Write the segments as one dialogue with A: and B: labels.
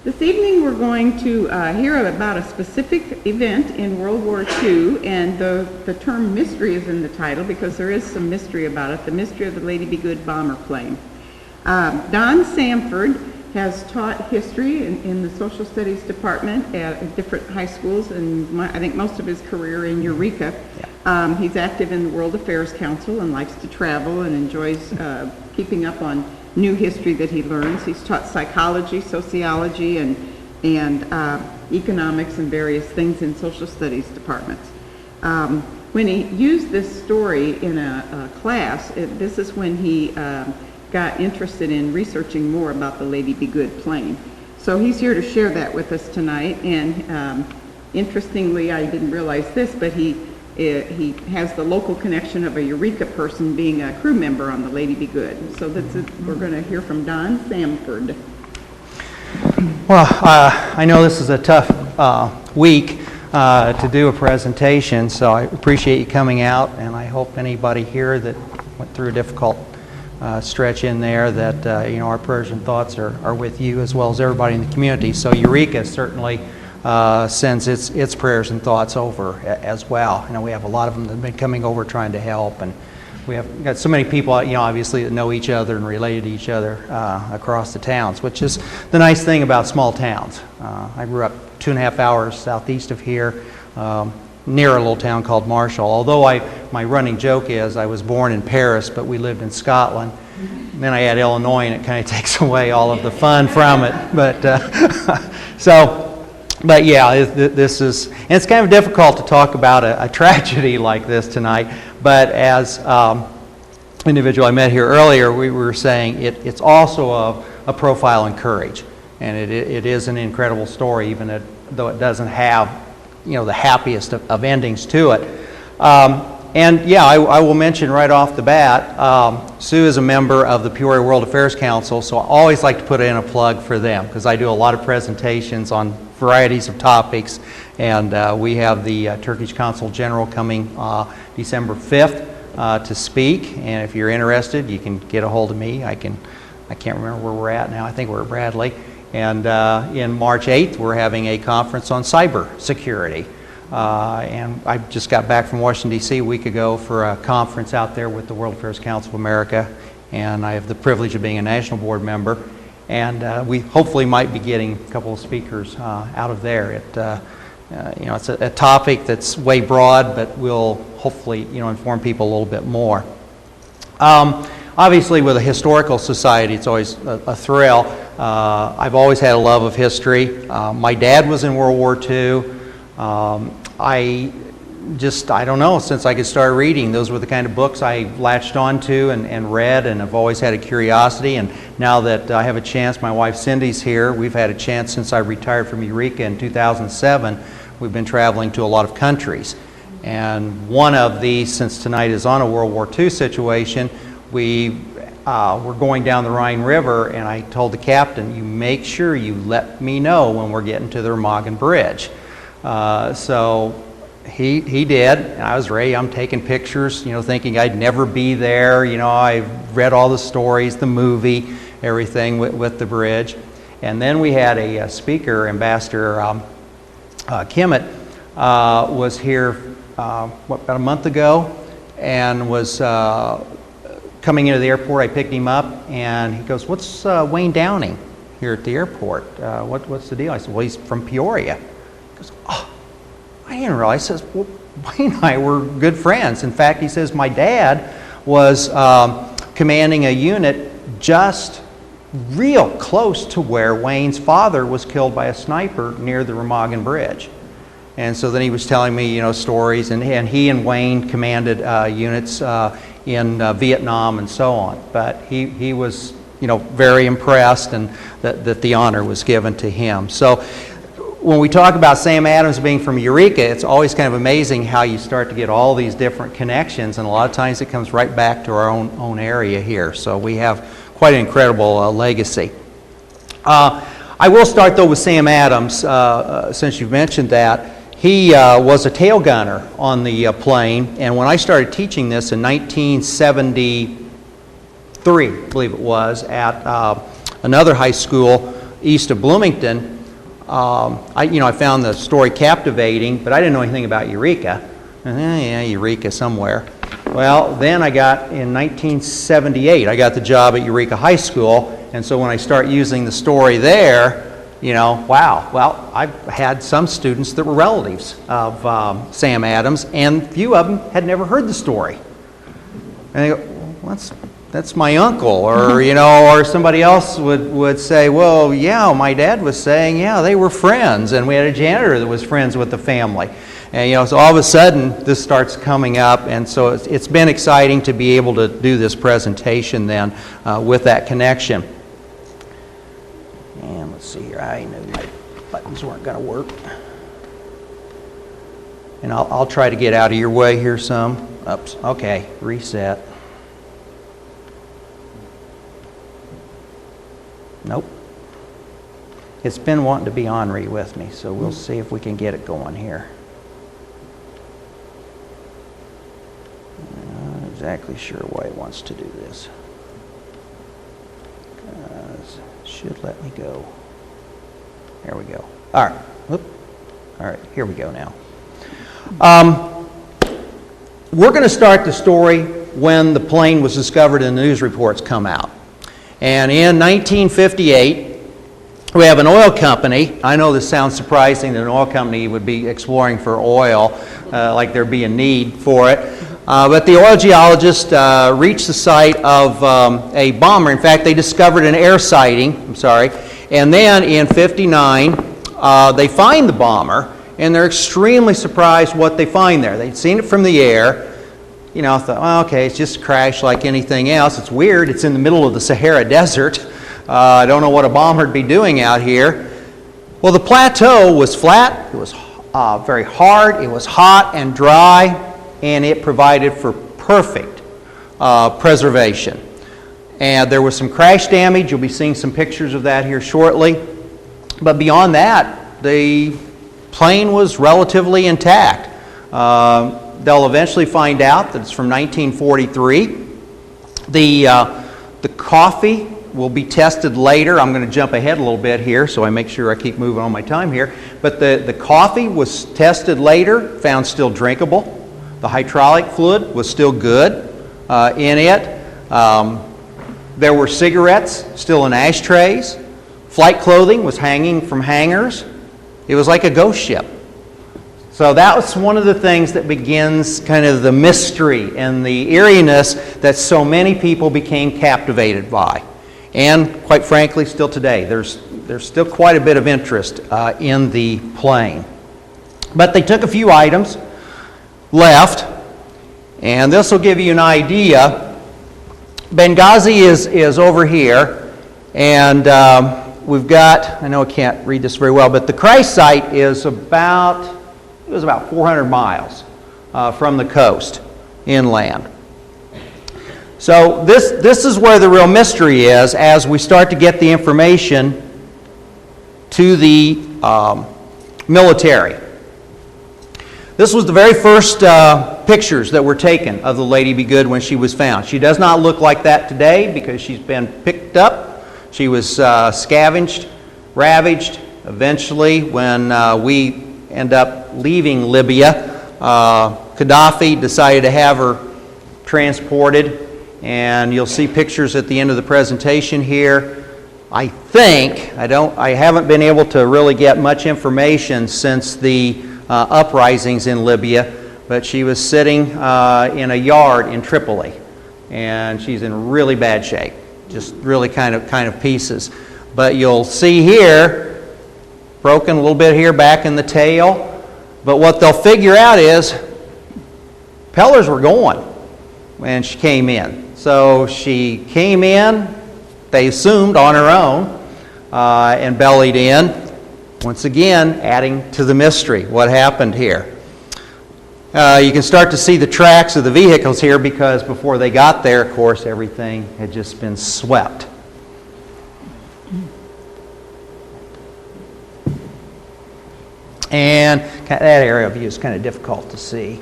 A: This evening we're going to hear about a specific event in World War II, and the term mystery is in the title because there is some mystery about it, the mystery of the Lady Be Good bomber plane. Don Samford has taught history in the social studies department at different high schools, and I think most of his career in Eureka. He's active in the World Affairs Council and likes to travel and enjoys keeping up on new history that he learns. He's taught psychology, sociology, and economics and various things in social studies departments. When he used this story in a class, this is when he got interested in researching more about the Lady Be Good plane. So he's here to share that with us tonight, and interestingly, I didn't realize this, but he has the local connection of a Eureka person being a crew member on the Lady Be Good. So we're going to hear from Don Samford.
B: Well, I know this is a tough week to do a presentation, so I appreciate you coming out, and I hope anybody here that went through a difficult stretch in there that our prayers and thoughts are with you as well as everybody in the community. So Eureka certainly sends its prayers and thoughts over as well. We have a lot of them that have been coming over trying to help, and we have got so many people, obviously that know each other and related to each other across the towns, which is the nice thing about small towns. I grew up 2.5 hours southeast of here, near a little town called Marshall. Although my running joke is I was born in Paris, but we lived in Scotland. And then I add Illinois, and it kind of takes away all of the fun from it. But But yeah, this is, and it's kind of difficult to talk about a tragedy like this tonight, but as individual I met here earlier, we were saying it's also a profile in courage, and it is an incredible story, even though it doesn't have, the happiest of endings to it. And yeah, I will mention right off the bat, Sue is a member of the Peoria World Affairs Council, so I always like to put in a plug for them, because I do a lot of presentations on varieties of topics, and we have the Turkish Consul General coming December 5th to speak, and if you're interested, you can get a hold of me. I can't remember where we're at now. I think we're at Bradley. And in March 8th, we're having a conference on cyber security. And I just got back from Washington, D.C. a week ago for a conference out there with the World Affairs Council of America, and I have the privilege of being a national board member. And we hopefully might be getting a couple of speakers out of there. It's a topic that's way broad, but will hopefully inform people a little bit more. Obviously, with a historical society, it's always a thrill. I've always had a love of history. My dad was in World War II. I don't know, since I could start reading, those were the kind of books I latched onto and read, and I've always had a curiosity. And now that I have a chance, my wife Cindy's here, we've had a chance since I retired from Eureka in 2007, we've been traveling to a lot of countries. And one of these, since tonight is on a World War II situation, we were going down the Rhine River, and I told the captain, you make sure you let me know when we're getting to the Remagen Bridge. So he did, and I was ready. I'm taking pictures, thinking I'd never be there. I read all the stories, the movie, everything with the bridge. And then we had a speaker, Ambassador Kimmett, was here about a month ago, and was coming into the airport. I picked him up, and he goes, "What's Wayne Downing here at the airport? What's the deal?" I said, "Well, he's from Peoria." He goes, "Oh, I didn't realize." He says, "Well, Wayne and I were good friends. In fact," he says, "my dad was commanding a unit just real close to where Wayne's father was killed by a sniper near the Remagen Bridge." And so then he was telling me, stories, and he and Wayne commanded units in Vietnam and so on. But he was, very impressed, and that the honor was given to him. So when we talk about Sam Adams being from Eureka, it's always kind of amazing how you start to get all these different connections, and a lot of times it comes right back to our own area here. So we have quite an incredible legacy. I will start though with Sam Adams, since you've mentioned that. He was a tail gunner on the plane, and when I started teaching this in 1973, I believe it was, at another high school east of Bloomington, I found the story captivating, but I didn't know anything about Eureka. Yeah, Eureka somewhere. Well, then in 1978, I got the job at Eureka High School, and so when I start using the story there, wow. Well, I've had some students that were relatives of Sam Adams, and a few of them had never heard the story. And they go, well, that's my uncle, or or somebody else would say, well, yeah, my dad was saying, yeah, they were friends, and we had a janitor that was friends with the family. And so all of a sudden this starts coming up, and so it's been exciting to be able to do this presentation then with that connection. And let's see here, I knew my buttons weren't going to work. And I'll try to get out of your way here some. Oops, okay, reset. Nope. It's been wanting to be ornery with me, so we'll see if we can get it going here. Not exactly sure why it wants to do this. It should let me go. There we go. All right. Whoop. All right, here we go now. We're going to start the story when the plane was discovered and the news reports come out. And in 1958, we have an oil company. I know this sounds surprising that an oil company would be exploring for oil, like there'd be a need for it. But the oil geologists reached the site of a bomber. In fact, they discovered an air sighting, and then in 59, they find the bomber, and they're extremely surprised what they find there. They'd seen it from the air. Thought, well, okay, it's just a crash like anything else. It's weird. It's in the middle of the Sahara Desert. I don't know what a bomber would be doing out here. Well, the plateau was flat. It was very hard. It was hot and dry, and it provided for perfect preservation. And there was some crash damage. You'll be seeing some pictures of that here shortly. But beyond that, the plane was relatively intact. They'll eventually find out that it's from 1943. The coffee will be tested later. I'm going to jump ahead a little bit here so I make sure I keep moving on my time here. But the coffee was tested later, found still drinkable. The hydraulic fluid was still good in it. There were cigarettes still in ashtrays. Flight clothing was hanging from hangers. It was like a ghost ship. So that was one of the things that begins kind of the mystery and the eeriness that so many people became captivated by. And quite frankly, still today, there's still quite a bit of interest in the plane. But they took a few items, left, and this will give you an idea. Benghazi is over here, and we've got, I know I can't read this very well, but the crash site is about 400 miles from the coast inland. So this is where the real mystery is as we start to get the information to the military. This was the very first pictures that were taken of the Lady Be Good when she was found. She does not look like that today because she's been picked up. She was scavenged, ravaged. Eventually, when we end up leaving Libya, Gaddafi decided to have her transported, and you'll see pictures at the end of the presentation here. I haven't been able to really get much information since the uprisings in Libya, but she was sitting in a yard in Tripoli, and she's in really bad shape, just really kind of pieces. But you'll see here, broken a little bit here back in the tail. But what they'll figure out is propellers were going when she came in. So she came in, they assumed, on her own, and bellied in. Once again, adding to the mystery, what happened here. You can start to see the tracks of the vehicles here because before they got there, of course, everything had just been swept. And that aerial view is kind of difficult to see.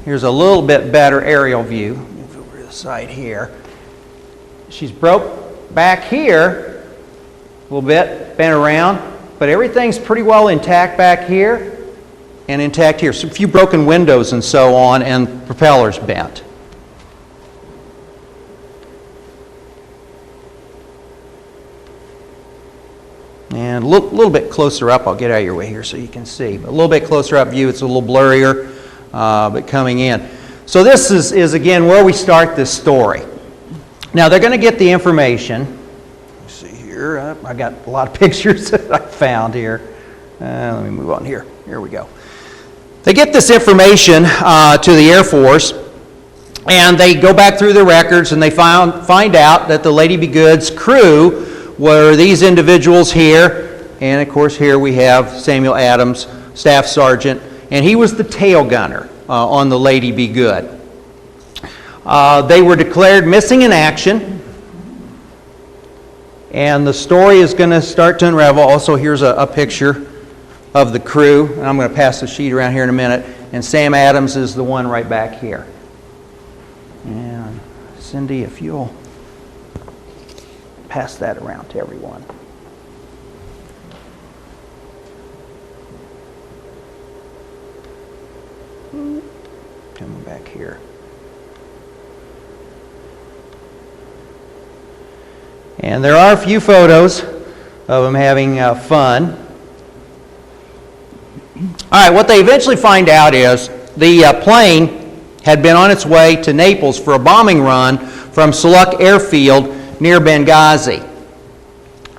B: Here's a little bit better aerial view. Move over to the side here. She's broke back here, a little bit, bent around, but everything's pretty well intact back here and intact here. So a few broken windows and so on, and propellers bent. And a little bit closer up, I'll get out of your way here so you can see. But a little bit closer up view, it's a little blurrier, but coming in. So this is again where we start this story. Now they're going to get the information. Let's see here, I got a lot of pictures that I found here. Let me move on here. Here we go. They get this information to the Air Force, and they go back through the records, and they find out that the Lady Be Good's crew were these individuals here, and of course here we have Samuel Adams, Staff Sergeant, and he was the tail gunner on the Lady Be Good. They were declared missing in action, and the story is going to start to unravel. Also, here's a picture of the crew, and I'm going to pass the sheet around here in a minute, and Sam Adams is the one right back here. And Cindy, if you'll pass that around to everyone. Coming back here. And there are a few photos of them having fun. All right, what they eventually find out is the plane had been on its way to Naples for a bombing run from Suluk Airfield near Benghazi.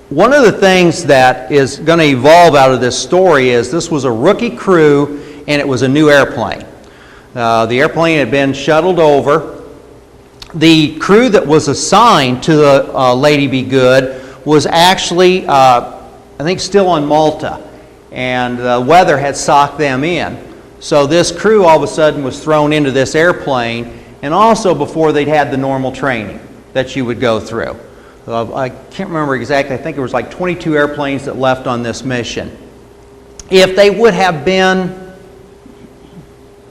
B: One of the things that is going to evolve out of this story is this was a rookie crew and it was a new airplane. The airplane had been shuttled over. The crew that was assigned to the Lady Be Good was actually, I think, still on Malta, and the weather had socked them in. So this crew all of a sudden was thrown into this airplane, and also before they'd had the normal training that you would go through. I can't remember exactly. I think it was like 22 airplanes that left on this mission. If they would have been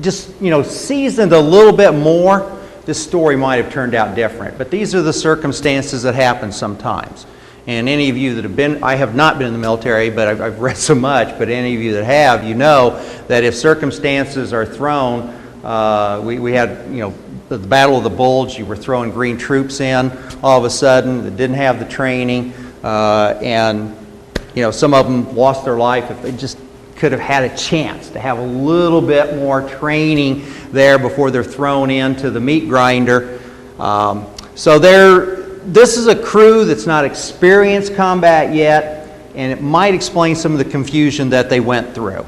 B: just, seasoned a little bit more, this story might have turned out different. But these are the circumstances that happen sometimes. And any of you that have been, I have not been in the military, but I've read so much, but any of you that have, you know that if circumstances are thrown, we had, the Battle of the Bulge, you were throwing green troops in all of a sudden that didn't have the training, and some of them lost their life if they just could have had a chance to have a little bit more training there before they're thrown into the meat grinder. So this is a crew that's not experienced combat yet, and it might explain some of the confusion that they went through.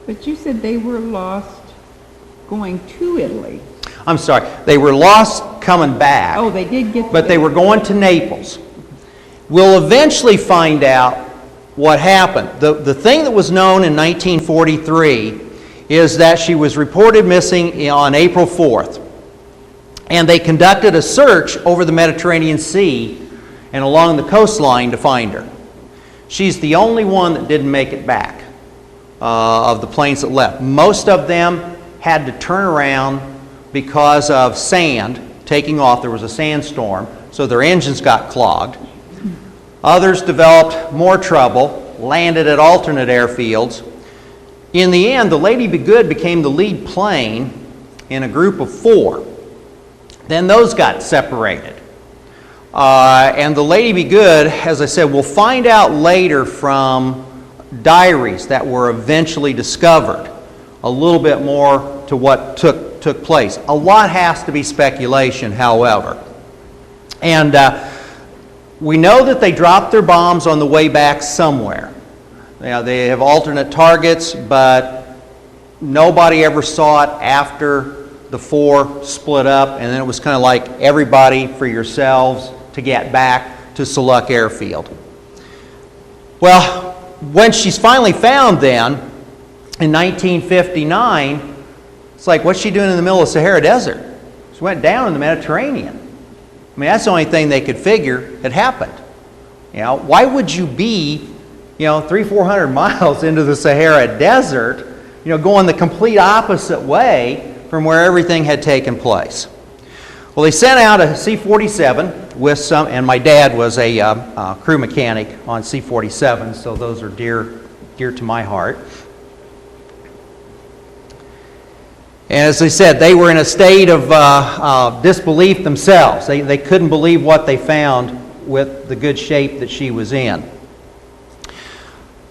A: But you said they were lost going to Italy.
B: I'm sorry, they were lost coming back.
A: Oh, they did get
B: but they were going to Naples. We'll eventually find out what happened. The thing that was known in 1943 is that she was reported missing on April 4th. And they conducted a search over the Mediterranean Sea and along the coastline to find her. She's the only one that didn't make it back of the planes that left. Most of them had to turn around because of sand taking off. There was a sandstorm, so their engines got clogged. Others developed more trouble, landed at alternate airfields. In the end, the Lady Be Good became the lead plane in a group of 4. Then those got separated. And the Lady Be Good, as I said, we'll find out later from diaries that were eventually discovered a little bit more to what took place. A lot has to be speculation, however. And we know that they dropped their bombs on the way back somewhere. They have alternate targets, but nobody ever saw it after the 4 split up, and then it was kind of like everybody for yourselves to get back to Suluk Airfield. Well, when she's finally found then, in 1959, it's like, what's she doing in the middle of the Sahara Desert? She went down in the Mediterranean. I mean, that's the only thing they could figure had happened. Why would you be, 300-400 miles into the Sahara Desert, going the complete opposite way from where everything had taken place? Well, they sent out a C-47 with some, and my dad was a crew mechanic on C-47, so those are dear to my heart. And as I said, they were in a state of disbelief themselves. They couldn't believe what they found with the good shape that she was in.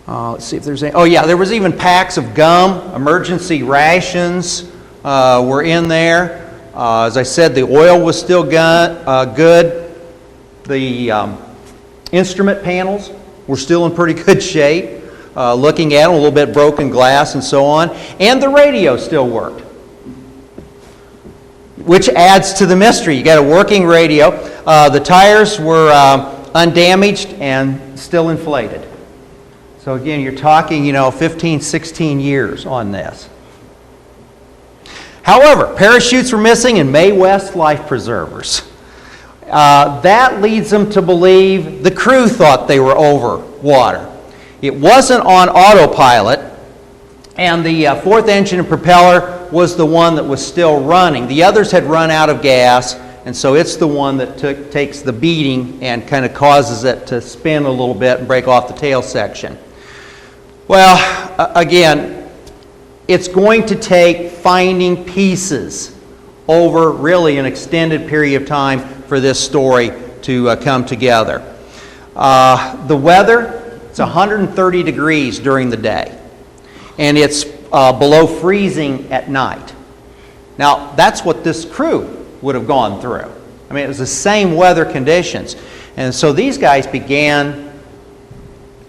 B: Let's see if there's any. Oh yeah, there was even packs of gum, emergency rations were in there. As I said, the oil was still good. The instrument panels were still in pretty good shape. Looking at them, a little bit broken glass and so on. And the radio still worked, which adds to the mystery. You got a working radio. The tires were undamaged and still inflated. So again, you're talking, 15, 16 years on this. However, parachutes were missing and Mae West life preservers. That leads them to believe the crew thought they were over water. It wasn't on autopilot, and the fourth engine and propeller was the one that was still running. The others had run out of gas, and so it's the one that takes the beating and kind of causes it to spin a little bit and break off the tail section. Well, again, it's going to take finding pieces over really an extended period of time for this story to come together. The weather, it's 130 degrees during the day, and it's below freezing at night. Now, that's what this crew would have gone through. I mean, it was the same weather conditions. And so these guys began,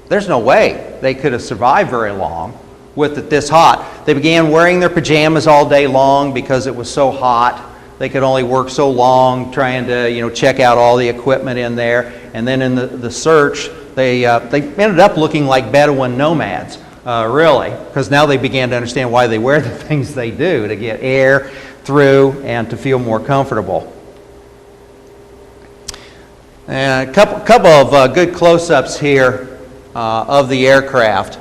B: there's no way they could have survived very long with it this hot. They began wearing their pajamas all day long because it was so hot. They could only work so long trying to, check out all the equipment in there. And then in the search, they ended up looking like Bedouin nomads, really, because now they began to understand why they wear the things they do, to get air through and to feel more comfortable. And a couple of good close-ups here of the aircraft.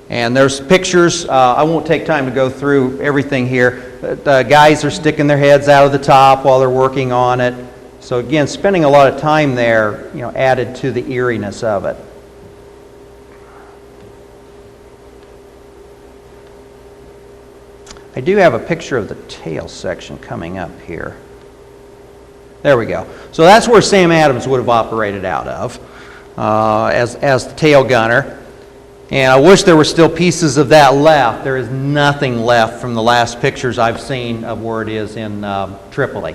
B: And there's pictures. I won't take time to go through everything here. But, guys are sticking their heads out of the top while they're working on it. So again, spending a lot of time there, added to the eeriness of it. I do have a picture of the tail section coming up here. There we go. So that's where Sam Adams would have operated out of as the tail gunner. And I wish there were still pieces of that left. There is nothing left from the last pictures I've seen of where it is in Tripoli.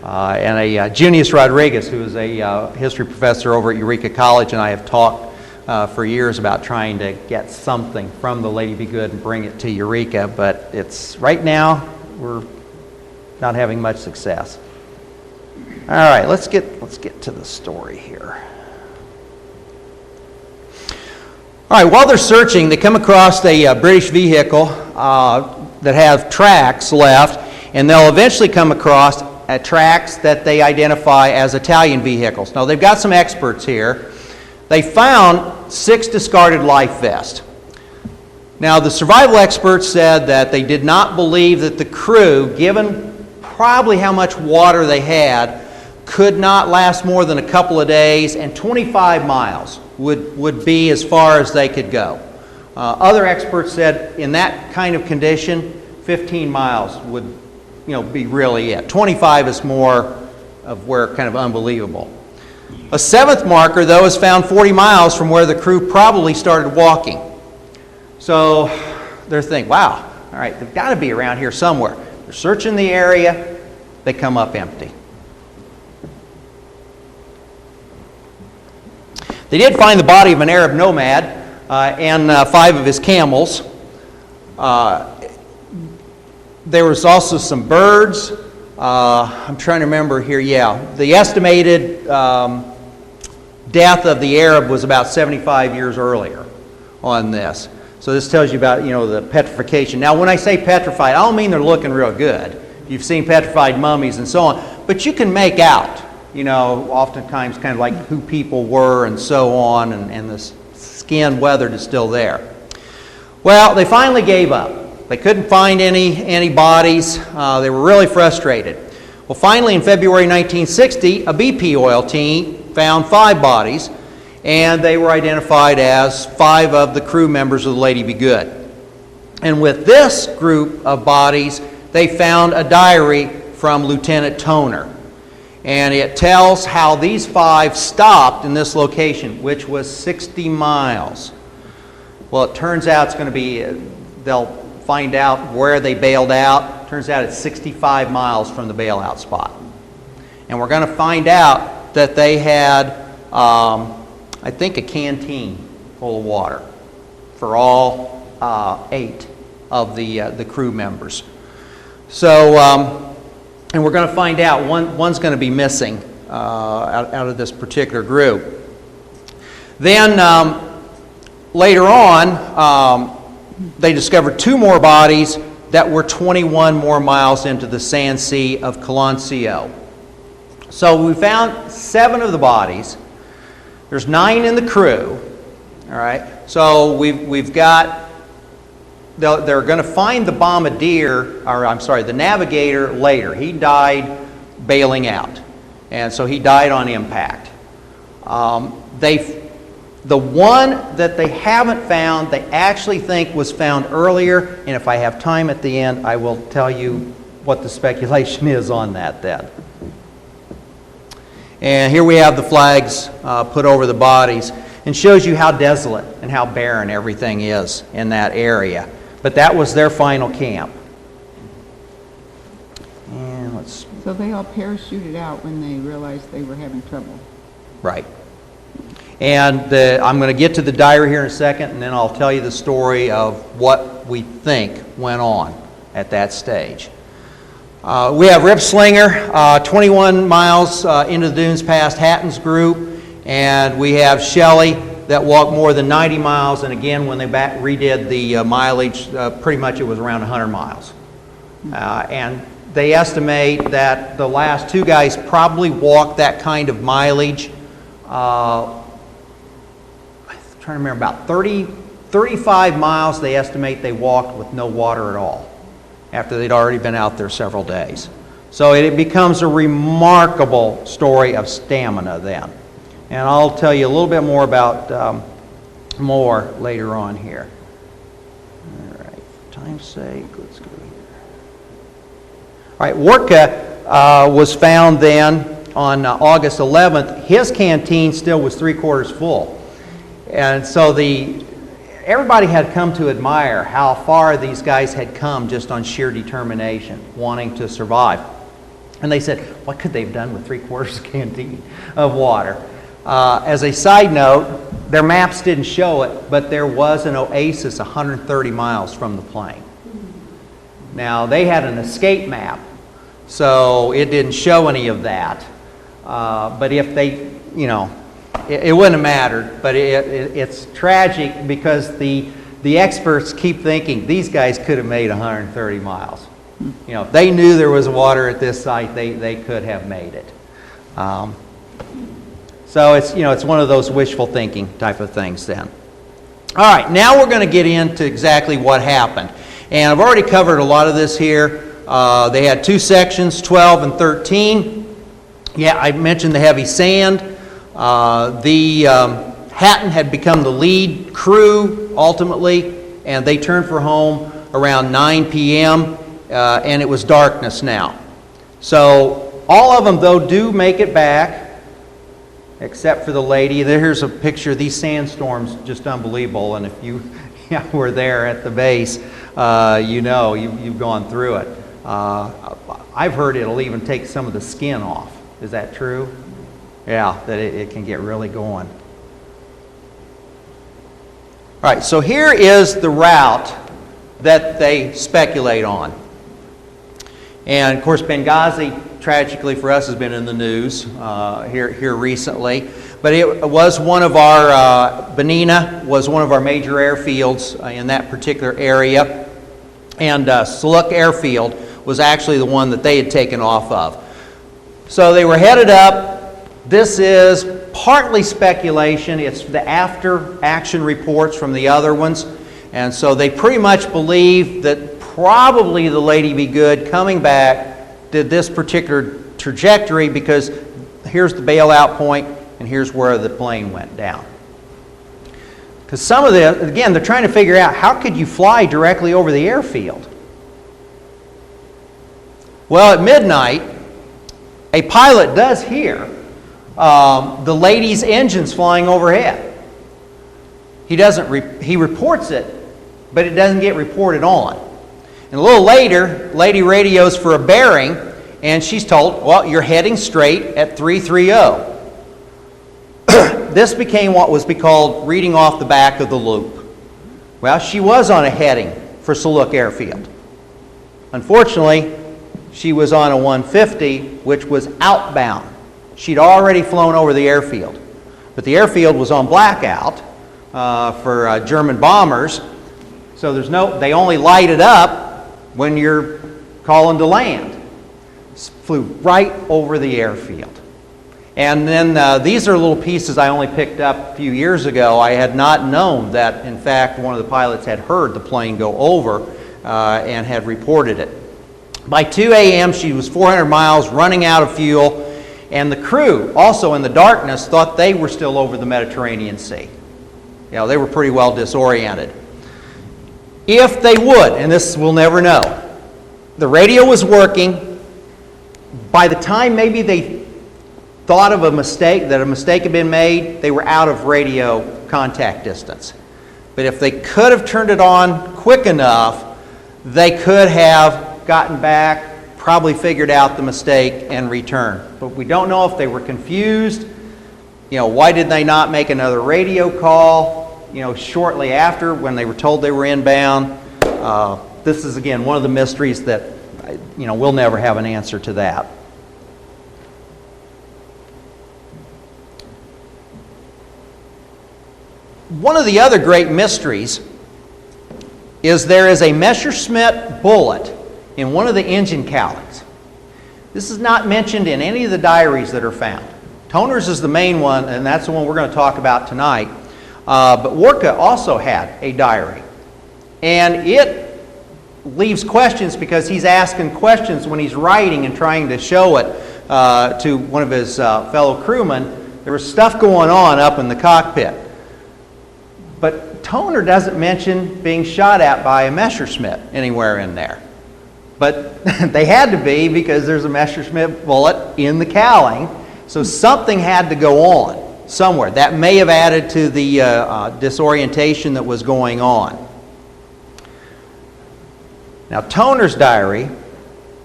B: And Junius Rodriguez, who is a history professor over at Eureka College, and I have talked for years about trying to get something from the Lady Be Good and bring it to Eureka, but it's right now we're not having much success. All right, let's get to the story here. All right, while they're searching, they come across a British vehicle that have tracks left, and they'll eventually come across tracks that they identify as Italian vehicles. Now, they've got some experts here. They found 6 discarded life vests. Now, the survival experts said that they did not believe that the crew, given probably how much water they had, could not last more than a couple of days, and 25 miles would be as far as they could go. Other experts said in that kind of condition, 15 miles would be really it. 25 is more of where kind of unbelievable. A 7th marker, though, is found 40 miles from where the crew probably started walking. So they're thinking, wow, all right, they've got to be around here somewhere. They're searching the area, they come up empty. They did find the body of an Arab nomad and 5 of his camels. There was also some birds. I'm trying to remember here. Yeah, the estimated death of the Arab was about 75 years earlier on this. So this tells you about, the petrification. Now, when I say petrified, I don't mean they're looking real good. You've seen petrified mummies and so on. But you can make out, oftentimes kind of like who people were and so on, and the skin weathered is still there. Well, they finally gave up. They couldn't find any bodies. They were really frustrated. Well, finally, in February 1960, a BP oil team found 5 bodies, and they were identified as 5 of the crew members of the Lady Be Good. And with this group of bodies, they found a diary from Lieutenant Toner. And it tells how these 5 stopped in this location, which was 60 miles. Well, it turns out it's going to be, they'll find out where they bailed out. Turns out it's 65 miles from the bailout spot. And we're going to find out that they had, I think, a canteen full of water for all 8 of the crew members. So, and we're going to find out one's going to be missing out of this particular group. Then later on, they discovered 2 more bodies that were 21 more miles into the Sand Sea of Coloncio. So we found 7 of the bodies. There's 9 in the crew. All right. So we've got. They're going to find the bombardier, or I'm sorry, the navigator later. He died bailing out, and so he died on impact. The one that they haven't found, they actually think was found earlier, and if I have time at the end, I will tell you what the speculation is on that then. And here we have the flags put over the bodies, and shows you how desolate and how barren everything is in that area. But that was their final camp. And let's.
A: So they all parachuted out when they realized they were having trouble.
B: Right. And I'm going to get to the diary here in a second, and then I'll tell you the story of what we think went on at that stage. We have Rip Slinger, 21 miles into the dunes past Hatton's group, and we have Shelley that walked more than 90 miles, and again, when they redid the mileage, pretty much it was around 100 miles. And they estimate that the last 2 guys probably walked that kind of mileage. I'm trying to remember, about 35 miles they estimate they walked with no water at all after they'd already been out there several days. So it becomes a remarkable story of stamina then. And I'll tell you a little bit more about more later on here. All right, for time's sake, let's go here. All right, Warka was found then on August 11th. His canteen still was 3/4 full. And so everybody had come to admire how far these guys had come just on sheer determination, wanting to survive. And they said, what could they have done with 3/4 canteen of water? As a side note, their maps didn't show it, but there was an oasis 130 miles from the plane. Now, they had an escape map, so it didn't show any of that. But if they, it wouldn't have mattered. But it's tragic because the experts keep thinking these guys could have made 130 miles. If they knew there was water at this site, they could have made it. So it's one of those wishful thinking type of things then. All right, now we're going to get into exactly what happened. And I've already covered a lot of this here. They had 2 sections, 12 and 13. Yeah, I mentioned the heavy sand. Hatton had become the lead crew ultimately, and they turned for home around 9 p.m., and it was darkness now. So all of them, though, do make it back, except for the lady. Here's a picture of these sandstorms, just unbelievable. And if you were there at the base, you've gone through it. I've heard it'll even take some of the skin off. Is that true? Yeah, that it can get really going. All right, so here is the route that they speculate on. And of course, Benghazi, tragically for us, has been in the news here recently. But it was one of our, Benina was one of our major airfields in that particular area. And Saluk Airfield was actually the one that they had taken off of. So they were headed up. This is partly speculation. It's the after-action reports from the other ones. And so they pretty much believe that probably the Lady Be Good coming back did this particular trajectory because here's the bailout point and here's where the plane went down. Because some of the, again, they're trying to figure out how could you fly directly over the airfield? Well, at midnight, a pilot does hear the lady's engines flying overhead. He reports it, but it doesn't get reported on. And a little later, lady radios for a bearing, and she's told, well, you're heading straight at 330. This became what was called reading off the back of the loop. Well, she was on a heading for Saluk Airfield. Unfortunately, she was on a 150, which was outbound. She'd already flown over the airfield. But the airfield was on blackout for German bombers, so they only light it up when you're calling to land. Flew right over the airfield. And then these are little pieces I only picked up a few years ago. I had not known that, in fact, one of the pilots had heard the plane go over and had reported it. By 2 a.m., she was 400 miles, running out of fuel, and the crew, also in the darkness, thought they were still over the Mediterranean Sea. You know, they were pretty well disoriented. If they would, and this we'll never know, the radio was working. By the time maybe they thought of a mistake had been made, they were out of radio contact distance. But if they could have turned it on quick enough, they could have gotten back, probably figured out the mistake and returned. But we don't know if they were confused. You know, why did they not make another radio call, you know, shortly after when they were told they were inbound? This is, again, one of the mysteries that, you know, we'll never have an answer to that. One of the other great mysteries is there is a Messerschmitt bullet in one of the engine cowlings. This is not mentioned in any of the diaries that are found. Toner's is the main one, and that's the one we're going to talk about tonight. But Warka also had a diary. And it leaves questions because he's asking questions when he's writing and trying to show it to one of his fellow crewmen. There was stuff going on up in the cockpit. But Toner doesn't mention being shot at by a Messerschmitt anywhere in there. But they had to be because there's a Messerschmitt bullet in the cowling. So something had to go on somewhere. That may have added to the disorientation that was going on. Now, Toner's diary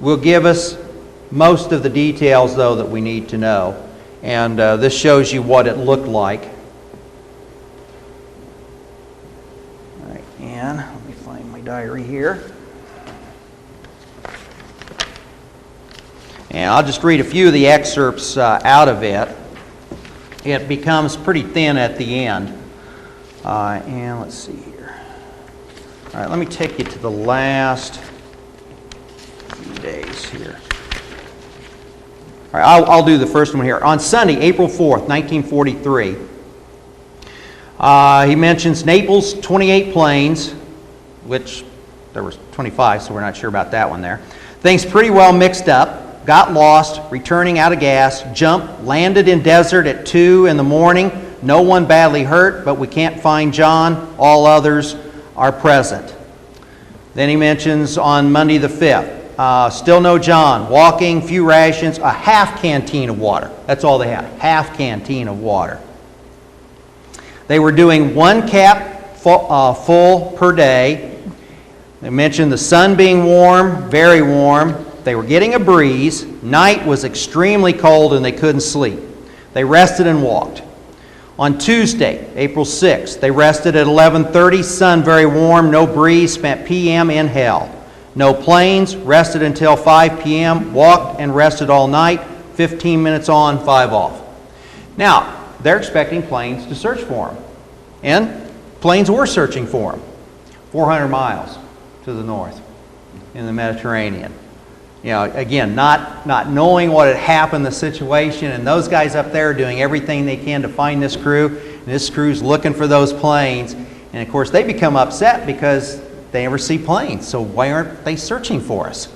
B: will give us most of the details, though, that we need to know. And this shows you what it looked like. And let me find my diary here. And I'll just read a few of the excerpts out of it. It becomes pretty thin at the end. And let's see here. All right, let me take you to the last few days here. All right, I'll do the first one here. On Sunday, April 4th, 1943, he mentions Naples, 28 planes, which there was 25, so we're not sure about that one there. Things pretty well mixed up, got lost, returning out of gas, jumped, landed in desert at 2 in the morning. No one badly hurt, but we can't find John. All others are present. Then he mentions on Monday the 5th, still no John, walking, few rations, a half canteen of water. That's all they had, half canteen of water. They were doing 1 cap full per day. They mentioned the sun being warm, very warm. They were getting a breeze. Night was extremely cold and they couldn't sleep. They rested and walked. On Tuesday, April 6th, they rested at 11:30. Sun very warm, no breeze, spent PM in hell. No planes, rested until 5 p.m., walked and rested all night, 15 minutes on, 5 off. Now, they're expecting planes to search for them. And planes were searching for them. 400 miles to the north in the Mediterranean. You know, again, not knowing what had happened, the situation, and those guys up there doing everything they can to find this crew. And this crew's looking for those planes. And of course, they become upset because they never see planes. So why aren't they searching for us?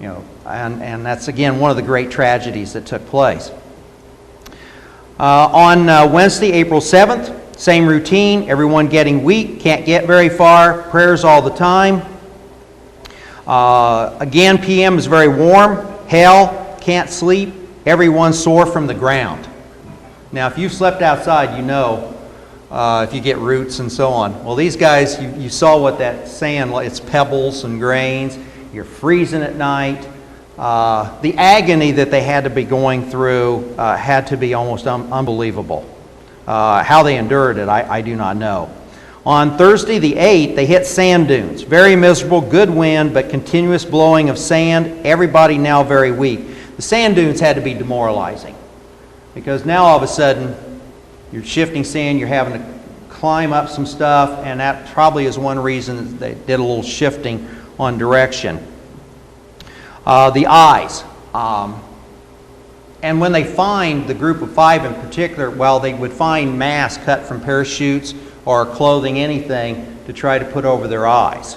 B: And that's again one of the great tragedies that took place. On Wednesday, April 7th, same routine, everyone getting weak, can't get very far, prayers all the time. Again, PM is very warm, hail, can't sleep, everyone sore from the ground. Now, if you've slept outside, you know if you get roots and so on. Well, these guys, you saw what that sand, it's pebbles and grains, you're freezing at night. The agony that they had to be going through had to be almost unbelievable. How they endured it, I do not know. On Thursday the 8th, they hit sand dunes. Very miserable, good wind, but continuous blowing of sand. Everybody now very weak. The sand dunes had to be demoralizing because now all of a sudden you're shifting sand, you're having to climb up some stuff, and that probably is one reason they did a little shifting on direction. The eyes. And when they find the group of five in particular, well, they would find masks cut from parachutes or clothing, anything, to try to put over their eyes.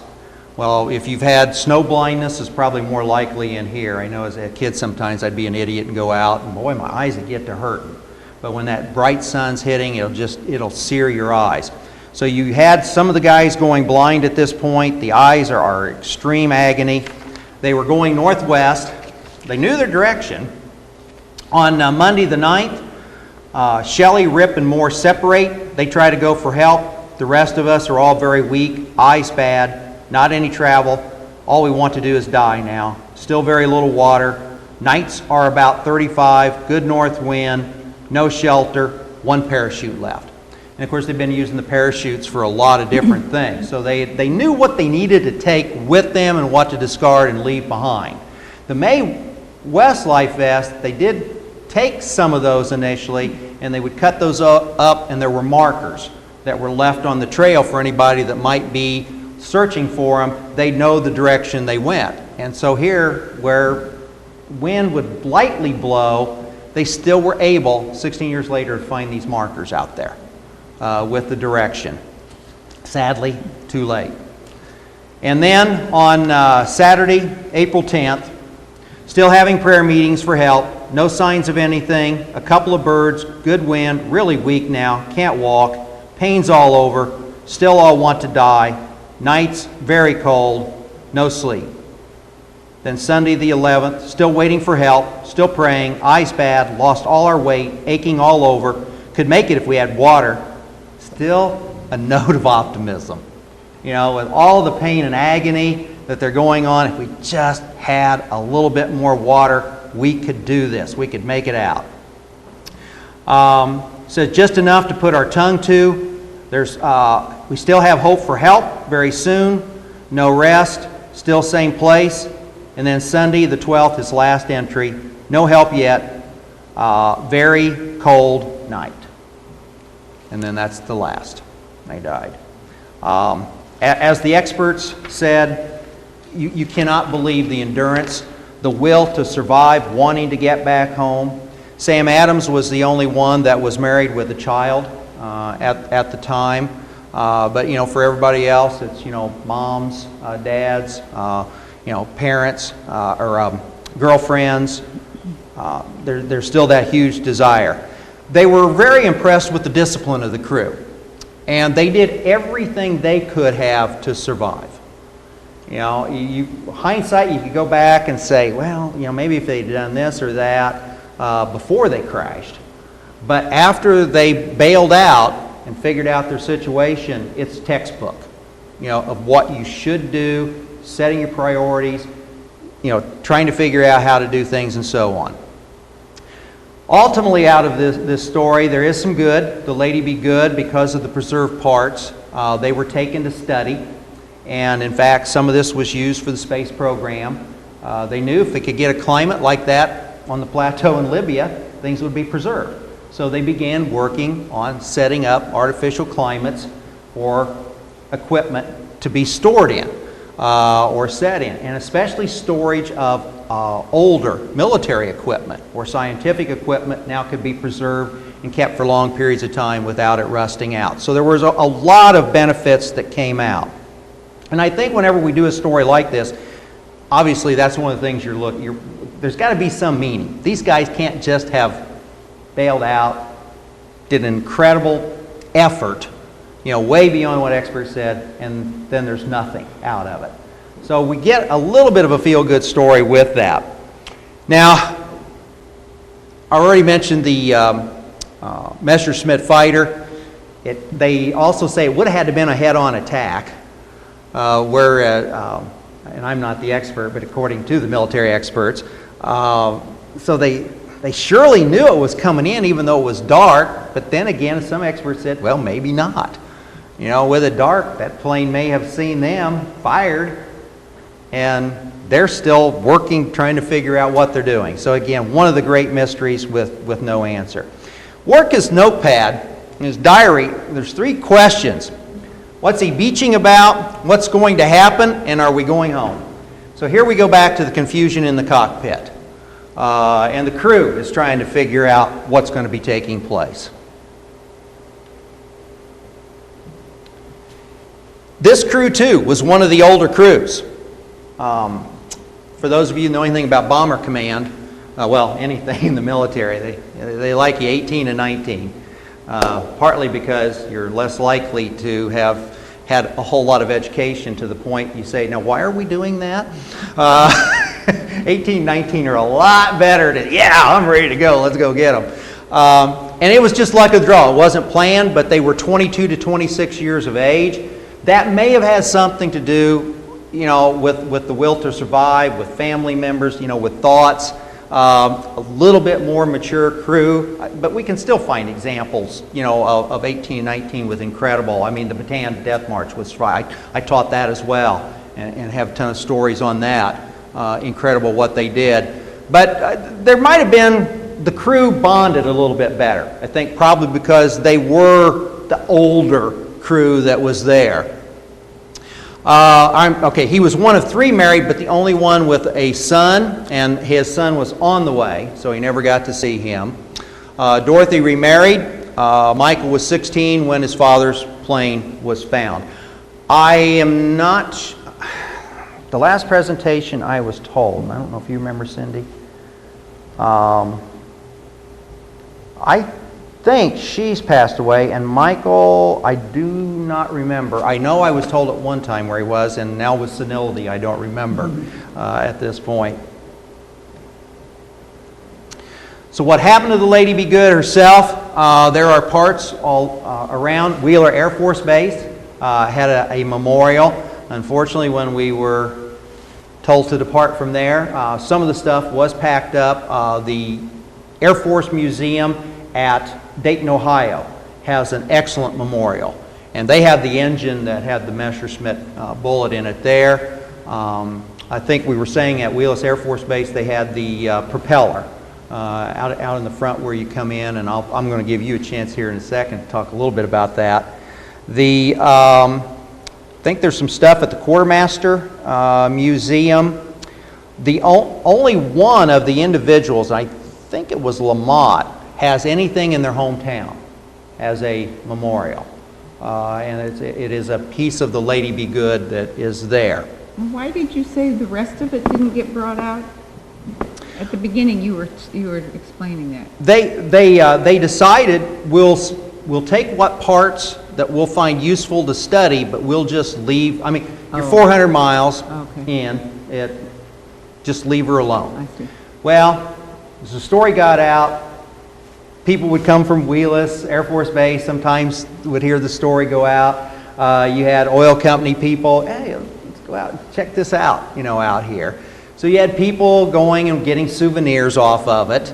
B: Well, if you've had snow blindness, it's probably more likely in here. I know as a kid sometimes I'd be an idiot and go out, and boy, my eyes would get to hurting. But when that bright sun's hitting, it'll sear your eyes. So you had some of the guys going blind at this point. The eyes are extreme agony. They were going northwest. They knew their direction. On Monday the 9th, Shelley, Rip, and Moore separate. They try to go for help. The rest of us are all very weak, eyes bad, not any travel. All we want to do is die now. Still very little water. Nights are about 35, good north wind, no shelter, one parachute left. And of course they've been using the parachutes for a lot of different things. So they knew what they needed to take with them and what to discard and leave behind. The Mae West life vest, they did take some of those initially, and they would cut those up, and there were markers that were left on the trail for anybody that might be searching for them. They'd know the direction they went. And so here, where wind would lightly blow, they still were able, 16 years later, to find these markers out there with the direction. Sadly, too late. And then on Saturday, April 10th, still having prayer meetings for help, no signs of anything, a couple of birds, good wind, really weak now, can't walk, pains all over, still all want to die, nights very cold, no sleep. Then Sunday the 11th, still waiting for help, still praying, eyes bad, lost all our weight, aching all over, could make it if we had water. Still a note of optimism. With all the pain and agony that they're going on, if we just had a little bit more water, we could do this. We could make it out. So just enough to put our tongue to. We still have hope for help very soon. No rest, still same place. And then Sunday, the 12th, his last entry. No help yet. Very cold night. And then that's the last. They died. As the experts said, you cannot believe the endurance, the will to survive, wanting to get back home. Sam Adams was the only one that was married with a child at the time. But for everybody else, it's moms, dads, parents, or girlfriends. There's still that huge desire. They were very impressed with the discipline of the crew, and they did everything they could have to survive. Hindsight, you could go back and say, well, maybe if they'd done this or that before they crashed. But after they bailed out and figured out their situation, it's textbook, of what you should do, setting your priorities, trying to figure out how to do things and so on. Ultimately, out of this story, there is some good. The Lady Be Good, because of the preserved parts, they were taken to study. And in fact, some of this was used for the space program. They knew if they could get a climate like that on the plateau in Libya, things would be preserved. So they began working on setting up artificial climates for equipment to be stored in or set in, and especially storage of older military equipment or scientific equipment now could be preserved and kept for long periods of time without it rusting out. So there was a lot of benefits that came out. And I think whenever we do a story like this, obviously that's one of the things there's got to be some meaning. These guys can't just have bailed out, did an incredible effort, way beyond what experts said, and then there's nothing out of it. So we get a little bit of a feel-good story with that. Now, I already mentioned the Messerschmitt fighter. They also say it would have had to have been a head-on attack, and I'm not the expert, but according to the military experts, so they surely knew it was coming in, even though it was dark. But then again, some experts said, well, maybe not. With it dark, that plane may have seen them, fired, and they're still working, trying to figure out what they're doing. So again, one of the great mysteries with no answer. Warka's notepad, in his diary, there's 3 questions. What's he beaching about? What's going to happen? And are we going home? So here we go back to the confusion in the cockpit. And the crew is trying to figure out what's going to be taking place. This crew, too, was one of the older crews. For those of you who know anything about Bomber Command, anything in the military, they like you 18 and 19. Partly because you're less likely to have had a whole lot of education to the point you say, now why are we doing that? 18, 19 are a lot better I'm ready to go, let's go get them. And it was just luck of the draw. It wasn't planned, but they were 22 to 26 years of age. That may have had something to do, with the will to survive, with family members, with thoughts. A little bit more mature crew, but we can still find examples, of 18 and 19 with incredible. I mean, the Bataan Death March was, I taught that as well, and have a ton of stories on that. Incredible what they did. But there might have been, the crew bonded a little bit better. I think probably because they were the older crew that was there. He was one of 3 married, but the only one with a son, and his son was on the way, so he never got to see him. Dorothy remarried. Michael was 16 when his father's plane was found. I am not... The last presentation I was told, and I don't know if you remember, Cindy, I think she's passed away, and Michael, I do not remember. I know I was told at one time where he was, and now with senility, I don't remember at this point. So what happened to the Lady Be Good herself? There are parts all around. Wheeler Air Force Base had a memorial. Unfortunately, when we were told to depart from there, some of the stuff was packed up. The Air Force Museum at Dayton, Ohio has an excellent memorial. And they have the engine that had the Messerschmitt bullet in it there. I think we were saying at Wheeler Air Force Base they had the propeller out in the front where you come in, and I'm going to give you a chance here in a second to talk a little bit about that. I think there's some stuff at the Quartermaster Museum. The only one of the individuals, I think it was Lamott, has anything in their hometown as a memorial. And it is a piece of the Lady Be Good that is there.
A: Why did you say the rest of it didn't get brought out? At the beginning, you were explaining that.
B: They decided we'll take what parts that we'll find useful to study, but we'll just leave. I mean, you're 400 miles in. Just leave her alone.
A: I see.
B: Well, as the story got out, people would come from Wheelis Air Force Base. Sometimes would hear the story go out. You had oil company people. Hey, let's go out and check this out. Out here. So you had people going and getting souvenirs off of it.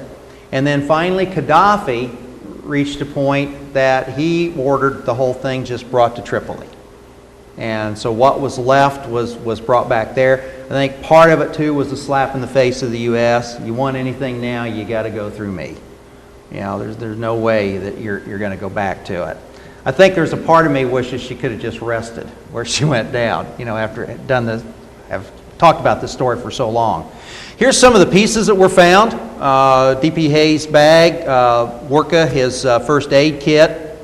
B: And then finally Gaddafi reached a point that he ordered the whole thing just brought to Tripoli. And so what was left was brought back there. I think part of it too was a slap in the face of the U.S. You want anything now, you got to go through me. There's no way that you're going to go back to it. I think there's a part of me wishes she could have just rested where she went down, after have talked about this story for so long. Here's some of the pieces that were found. D.P. Hayes' bag, Warka, his first aid kit.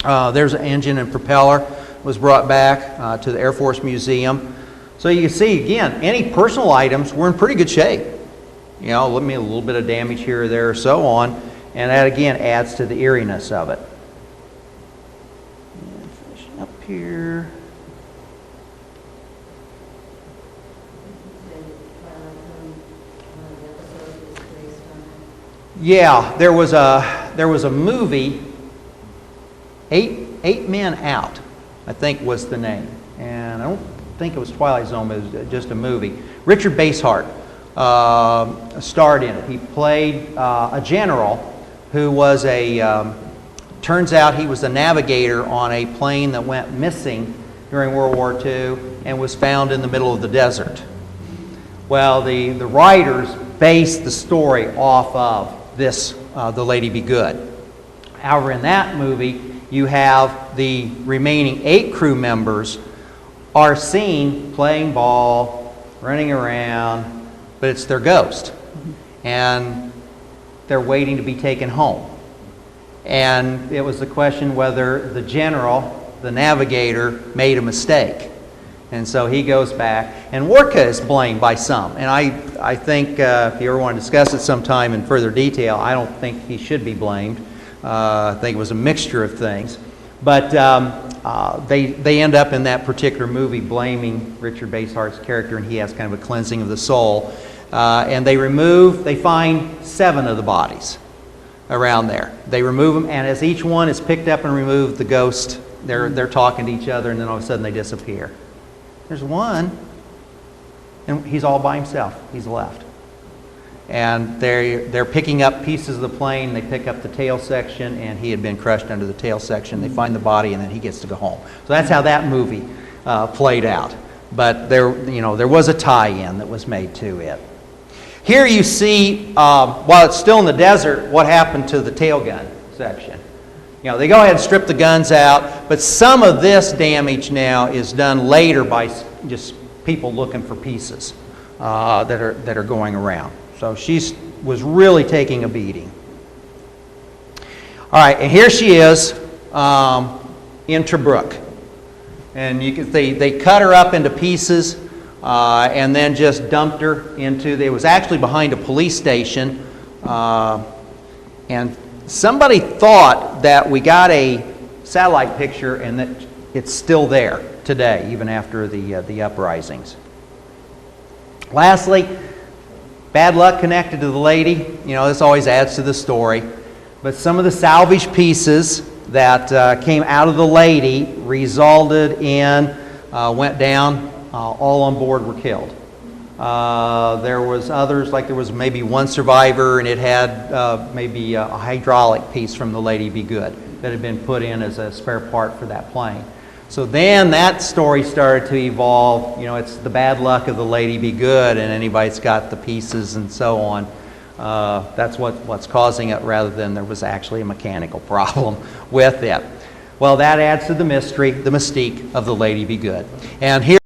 B: There's an engine and propeller was brought back to the Air Force Museum. So you can see, again, any personal items were in pretty good shape. You know, let me a little bit of damage here or there or so on, and that again adds to the eeriness of it. And finishing up here. Yeah, there was a movie, Eight Men Out, I think was the name, and I don't think it was Twilight Zone, it was just a movie. Richard Basehart starred in it. He played a general who was turns out he was the navigator on a plane that went missing during World War II and was found in the middle of the desert. Well, the writers based the story off of this, The Lady Be Good. However, in that movie, you have the remaining 8 crew members are seen playing ball, running around, but it's their ghost. And they're waiting to be taken home. And it was the question whether the general, the navigator, made a mistake. And so he goes back, and Orca is blamed by some. And I think if you ever want to discuss it sometime in further detail, I don't think he should be blamed. I think it was a mixture of things. But they end up in that particular movie blaming Richard Basehart's character, and he has kind of a cleansing of the soul. And they find 7 of the bodies around there. They remove them, and as each one is picked up and removed, the ghost, they're talking to each other, and then all of a sudden they disappear. There's one, and he's all by himself. He's left. And they're picking up pieces of the plane. They pick up the tail section, and he had been crushed under the tail section. They find the body, and then he gets to go home. So that's how that movie played out. But there was a tie-in that was made to it. Here you see, while it's still in the desert, what happened to the tail gun section. They go ahead and strip the guns out, but some of this damage now is done later by just people looking for pieces that are going around. So she was really taking a beating. All right, and here she is in Tobruk. And you can see they cut her up into pieces and then just dumped her into, it was actually behind a police station. And somebody thought that we got a satellite picture and that it's still there today, even after the uprisings. Lastly, bad luck connected to the lady. This always adds to the story. But some of the salvage pieces that came out of the lady resulted in, went down, all on board were killed. There was others, like there was maybe one survivor, and it had maybe a hydraulic piece from the Lady Be Good that had been put in as a spare part for that plane. So then that story started to evolve. It's the bad luck of the Lady Be Good, and anybody that's got the pieces and so on. That's what's causing it, rather than there was actually a mechanical problem with it. Well, that adds to the mystery, the mystique of the Lady Be Good. And here